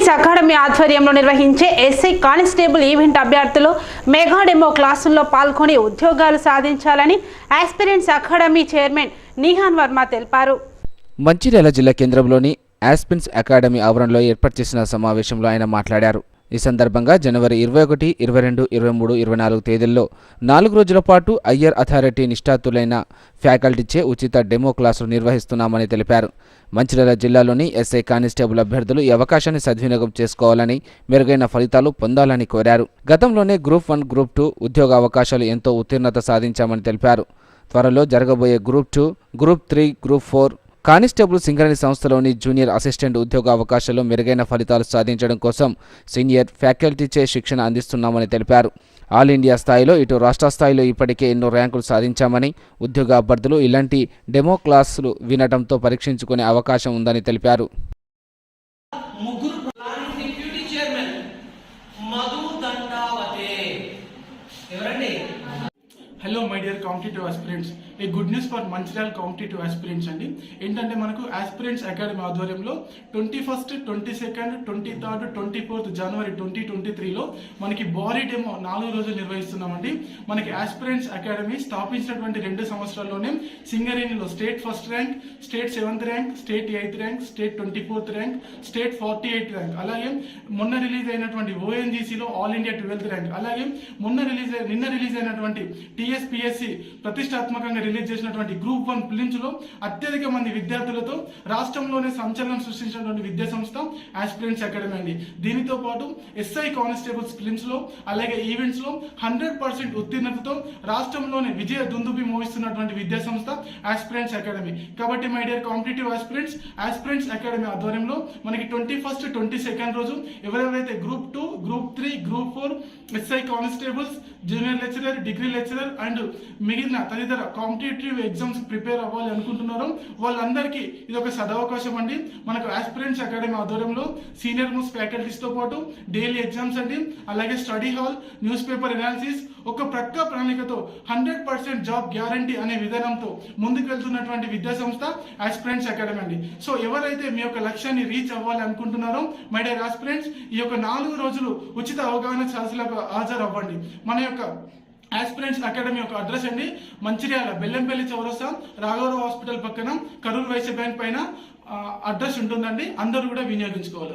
Aspirants academy ఆధ్వర్యంలో నిర్వహించే SI constable event అభ్యర్థులు మెగా డెమో క్లాసుల్లో పాల్గొని ఉద్యోగాలు సాధించాలని aspirants academy chairman Nihan Varma తెలిపారు. మంచిర్యాల జిల్లా కేంద్రంలోని ఆస్పిరెంట్స్ అకాడమీ ఆవరణలో ఏర్పాటు చేసిన సమావేశంలో ఆయన మాట్లాడారు. ఈ సందర్భంగా జనవరి 21, 22, 23, 24 తేదీల్లో 4 రోజుల పాటు ఐఆర్ అథారిటీ నిష్ఠాతులైన ఫ్యాకల్టీచే ఉచిత డెమో క్లాసులు నిర్వహిస్తున్నామని తెలిపారు. మంచిర్యాల జిల్లాలోని ఎస్ఐ కానిస్టేబుల్ అభ్యర్థులు ఈ అవకాశాన్ని సద్వినియోగం చేసుకోవాలని, మెరుగైన ఫలితాలు పొందాలని కోరారు. గతంలోనే గ్రూప్ 1, గ్రూప్ 2 ఉద్యోగ అవకాశాలు ఎంతో ఉత్తీర్ణత సాధించామని తెలిపారు. త్వరలో జరగబోయే group 2, group 3, group 4 constable Singareni సంస్థలోని జూనియర్ అసిస్టెంట్ ఉద్యోగ అవకాశాల్లో మెరుగైన ఫలితాలు సాధించడం కోసం సీనియర్ ఫ్యాకల్టీచే శిక్షణ అందిస్తున్నామని తెలిపారు. ఆల్ ఇండియా స్థాయిలో ఇటు రాష్ట్ర స్థాయిలో ఇప్పటికే ఎన్నో ర్యాంకులు సాధించామని, ఉద్యోగ అభ్యర్థులు ఇలాంటి డెమో క్లాసులు వినడంతో పరీక్షించుకునే అవకాశం ఉందని తెలిపారు. Hello my dear competitive aspirants, a good news for Mancherial competitive aspirants అండి. ఏంటంటే మనకు ఆస్పిరెంట్స్ అకాడమీ ఆధ్వర్యంలో 21, 22, 23, 24 జనవరి 2023లో మనకి బాడీ డెమో 4 రోజులు నిర్వహిస్తున్నామండి. మనకి ఆస్పిరెంట్స్ అకాడమీ స్థాపించినటువంటి 2 సంవత్సరాల్లోనే సింగరేణిలో state first rank, state 7th rank, state 8th rank, state 24th rank, state 48th rank, అలాగే మొన్న రిలీజ్ అయినటువంటి ఓఎన్జీసీలో ఆల్ ఇండియా 12th ర్యాంక్, అలాగే నిన్న రిలీజ్ అయినటువంటి టీఎస్పీఎస్సీ ప్రతిష్టాత్మకంగా రిలీజ్ చేసినటువంటి గ్రూప్ 1 ప్రిలిమ్స్ లో అత్యధిక మంది విద్యార్థులతో రాష్ట్రంలోనే సంచలనం సృష్టించినటువంటి విద్యా సంస్థ ఆస్పిరెంట్స్ అకాడమీ అండి. దీనితో పాటు ఎస్ఐ కానిస్టేబుల్స్ ప్రిలిమ్స్ లో అలాగే ఈవెంట్స్ లో 100% ఉత్తీర్ణతతో రాష్ట్రంలోనే విజయ దుందుబి మోగిస్తున్నటువంటి విద్యా సంస్థ ఆస్పిరెంట్స్ అకాడమీ. కాబట్టి my dear competitive aspirants academy ఆధ్వర్యంలో మనకి 21, 22 రోజు ఎవరెవరైతే group 2, group 3, group 4 SI constables, junior lecturer, degree lecturer and మిగిలిన తదితర కాంపిటేటివ్ ఎగ్జామ్స్ ప్రిపేర్ అవ్వాలి అనుకుంటున్నారో వాళ్ళందరికీ ఇది ఒక సదవకాశం అండి. మనకు ఆస్పిరెంట్స్ అకాడమీ ఆధ్వర్యంలో సీనియర్ మోస్ట్ ఫ్యాకల్టీస్ తో పాటు డైలీ ఎగ్జామ్స్ అండి, అలాగే study hall, news paper analysis, ఒక ప్రక్క ప్రణాళికతో 100% జాబ్ గ్యారంటీ అనే విధానంతో ముందుకు వెళ్తున్నటువంటి విద్యా సంస్థ ఆస్పిరెంట్స్ అకాడమీ అండి. సో ఎవరైతే మీ యొక్క లక్ష్యాన్ని రీచ్ అవ్వాలి అనుకుంటున్నారో మై డియర్ ఆస్పిరెంట్స్, ఈ యొక్క 4 రోజులు ఉచిత అవగాహన సదస్సులకు హాజరు అవ్వండి. మన యొక్క ఆస్పిరెంట్స్ అకాడమీ యొక్క అడ్రస్ అండి మంచిర్యాల బెల్లంపల్లి చౌరస్తా రాఘవరావు హాస్పిటల్ పక్కన కరూర్ వైశ్య బ్యాంక్ పైన అడ్రస్ ఉంటుందండి. అందరూ కూడా వినియోగించుకోవాలి.